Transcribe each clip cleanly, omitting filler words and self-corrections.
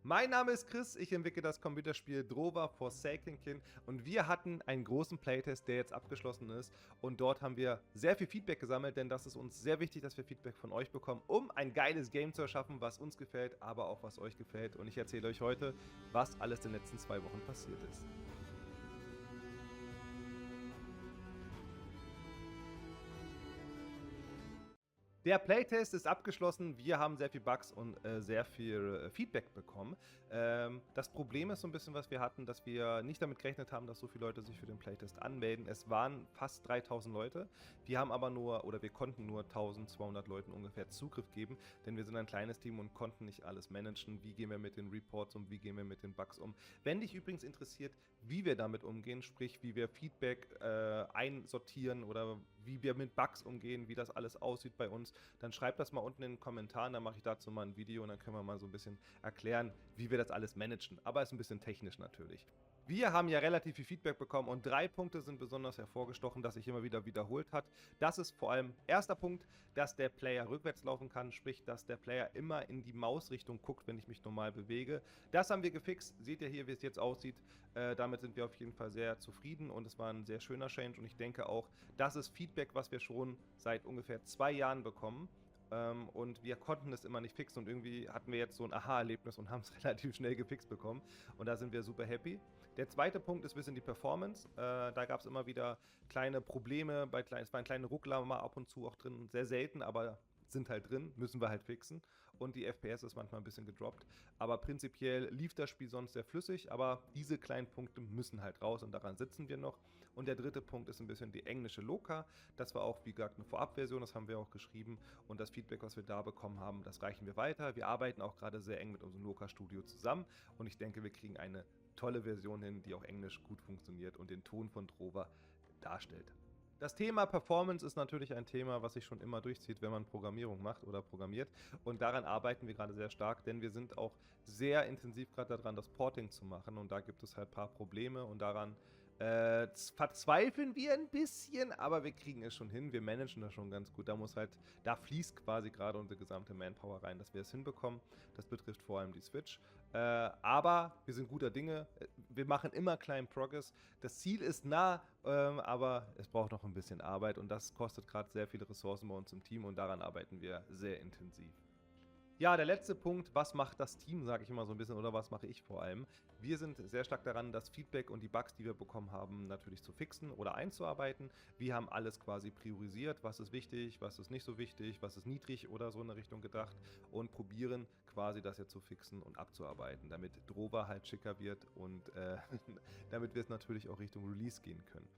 Mein Name ist Chris, ich entwickle das Computerspiel Drover Forsaken Kin und wir hatten einen großen Playtest, der jetzt abgeschlossen ist und dort haben wir sehr viel Feedback gesammelt, denn das ist uns sehr wichtig, dass wir Feedback von euch bekommen, um ein geiles Game zu erschaffen, was uns gefällt, aber auch was euch gefällt und ich erzähle euch heute, was alles in den letzten 2 Wochen passiert ist. Der Playtest ist abgeschlossen. Wir haben sehr viel Bugs und sehr viel Feedback bekommen. Das Problem ist so ein bisschen, was wir hatten, dass wir nicht damit gerechnet haben, dass so viele Leute sich für den Playtest anmelden. Es waren fast 3000 Leute. Wir haben aber nur, oder wir konnten nur 1200 Leuten ungefähr Zugriff geben, denn wir sind ein kleines Team und konnten nicht alles managen. Wie gehen wir mit den Reports um? Wie gehen wir mit den Bugs um? Wenn dich übrigens interessiert, wie wir damit umgehen, sprich, wie wir Feedback einsortieren oder wie wir mit Bugs umgehen, wie das alles aussieht bei uns, dann schreibt das mal unten in den Kommentaren, dann mache ich dazu mal ein Video und dann können wir mal so ein bisschen erklären, wie wir das alles managen. Aber ist ein bisschen technisch natürlich. Wir haben ja relativ viel Feedback bekommen und 3 Punkte sind besonders hervorgestochen, dass sich immer wieder wiederholt hat. Das ist vor allem erster Punkt, dass der Player rückwärts laufen kann, sprich, dass der Player immer in die Mausrichtung guckt, wenn ich mich normal bewege. Das haben wir gefixt. Seht ihr hier, wie es jetzt aussieht. Damit sind wir auf jeden Fall sehr zufrieden und es war ein sehr schöner Change und ich denke auch, das ist Feedback, was wir schon seit ungefähr 2 Jahren bekommen. Und wir konnten es immer nicht fixen und irgendwie hatten wir jetzt so ein Aha-Erlebnis und haben es relativ schnell gefixt bekommen und da sind wir super happy. Der zweite Punkt ist ein bisschen die Performance. Da gab es immer wieder kleine Probleme, es waren kleine Ruckler mal ab und zu auch drin, sehr selten, aber sind halt drin, müssen wir halt fixen und die FPS ist manchmal ein bisschen gedroppt, aber prinzipiell lief das Spiel sonst sehr flüssig, aber diese kleinen Punkte müssen halt raus und daran sitzen wir noch. Und der dritte Punkt ist ein bisschen die englische Loka, das war auch wie gesagt eine Vorabversion, das haben wir auch geschrieben und das Feedback, was wir da bekommen haben, das reichen wir weiter. Wir arbeiten auch gerade sehr eng mit unserem Loka-Studio zusammen und ich denke, wir kriegen eine tolle Version hin, die auch englisch gut funktioniert und den Ton von Drover darstellt. Das Thema Performance ist natürlich ein Thema, was sich schon immer durchzieht, wenn man Programmierung macht oder programmiert. Und daran arbeiten wir gerade sehr stark, denn wir sind auch sehr intensiv gerade daran, das Porting zu machen. Und da gibt es halt ein paar Probleme und daran verzweifeln wir ein bisschen, aber wir kriegen es schon hin. Wir managen das schon ganz gut. Da fließt quasi gerade unsere gesamte Manpower rein, dass wir es hinbekommen. Das betrifft vor allem die Switch. Aber wir sind guter Dinge. Wir machen immer kleinen Progress. Das Ziel ist nah, aber es braucht noch ein bisschen Arbeit und das kostet gerade sehr viele Ressourcen bei uns im Team und daran arbeiten wir sehr intensiv. Ja, der letzte Punkt, was macht das Team, sage ich immer so ein bisschen, oder was mache ich vor allem? Wir sind sehr stark daran, das Feedback und die Bugs, die wir bekommen haben, natürlich zu fixen oder einzuarbeiten. Wir haben alles quasi priorisiert, was ist wichtig, was ist nicht so wichtig, was ist niedrig oder so in der Richtung gedacht und probieren quasi das jetzt zu fixen und abzuarbeiten, damit Drover halt schicker wird und damit wir es natürlich auch Richtung Release gehen können.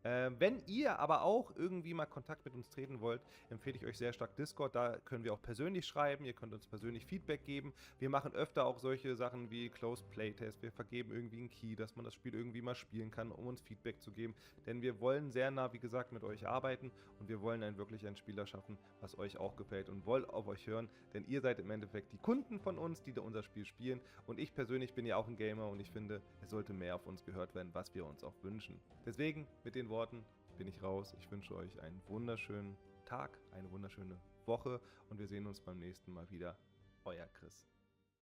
Wenn ihr aber auch irgendwie mal Kontakt mit uns treten wollt, empfehle ich euch sehr stark Discord. Da können wir auch persönlich schreiben. Ihr könnt uns persönlich Feedback geben. Wir machen öfter auch solche Sachen wie Closed Playtest. Wir vergeben irgendwie einen Key, dass man das Spiel irgendwie mal spielen kann, um uns Feedback zu geben. Denn wir wollen sehr nah, wie gesagt, mit euch arbeiten und wir wollen wirklich ein Spiel erschaffen, was euch auch gefällt und wollen auf euch hören. Denn ihr seid im Endeffekt die Kunden von uns, die da unser Spiel spielen. Und ich persönlich bin ja auch ein Gamer und ich finde, es sollte mehr auf uns gehört werden, was wir uns auch wünschen. Deswegen mit den Worten bin ich raus. Ich wünsche euch einen wunderschönen Tag, eine wunderschöne Woche und wir sehen uns beim nächsten Mal wieder. Euer Chris.